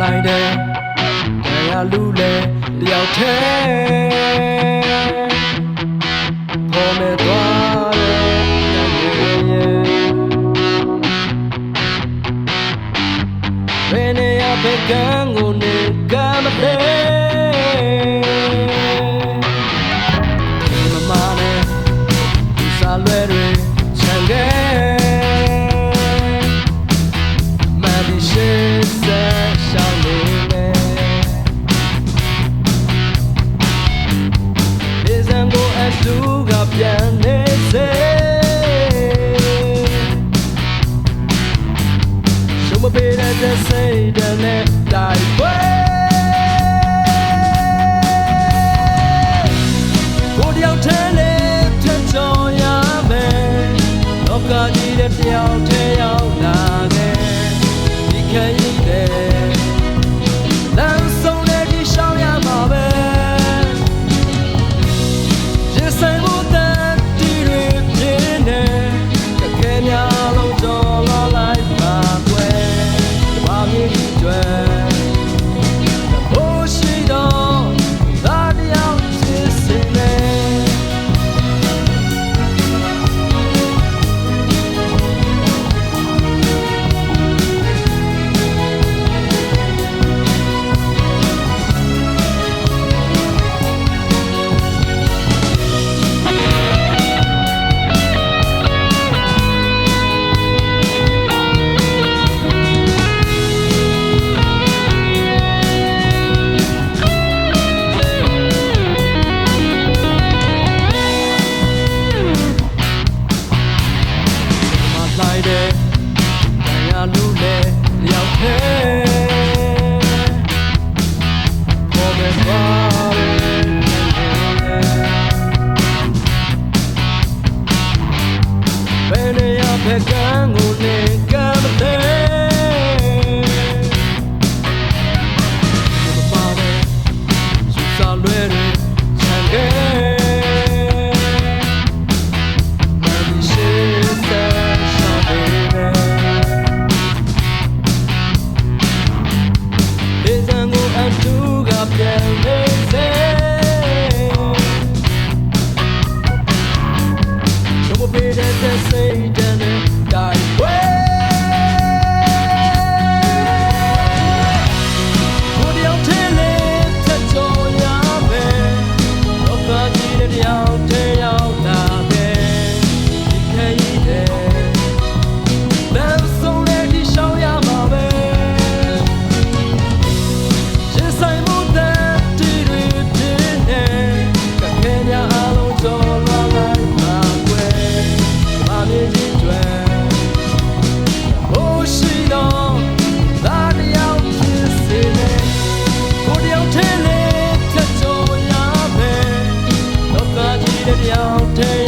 လိုက်တယ်တရားလူလေတယောက်ထဲပေါ်မဲ့သွားတယ်ဘယ်နေရာဘယ်ကံကိုနေကမလဲမမနဲ့ဒီစားလွဲတွေချန်ခဲ့မဒီရှိဆက်ရှောင်းနေလေဒီစံကိုအတူကပြန်နေစေရှုံးမပေးတဲ့စိတ်နဲ့တိုက်ပွဲကိုတယောက်ထဲနဲ့ထက်ကျော်ရမယ်လောကကြီးတဲ့တယောက်ထဲရောက်လာခဲ့ဒီခရီးတဲ့လမ်းဆုံးတဲ့ဒီရှောင်းရမှာပဲရင်ဆိုင်မှုတဲ့ဒီတွေပြင်းနေကခဲများလုံးကြော်လာလိုက်ပါကွယ်ဘာမြည်ကျွဲဘိုးရှိတော့ဒါတယောက်စစ်စင်နေလိုက်တယ်တရားလူလေတယောက်ထဲပေါ်မဲ့သွားတယ်ဘယ်နေရာဘယ်ကံကိုနေကမလဲမပါနဲ့ယူစားလွဲတွေချန်ခဲ့ပြန်နေစေရှုံးမပေးတဲ့စိတ်နဲ့တိုက်ပွဲကိုတယောက်ထဲလေးထက်ကျော်ရမယ်လောကကြီးတဲ့တယောက်ထဲရောက်လာခဲ့ဒီခရီးတဲ့လမ်းဆုံးတဲ့ဒီရှောင်းရမှာပဲရင်ဆိုင်မှုtell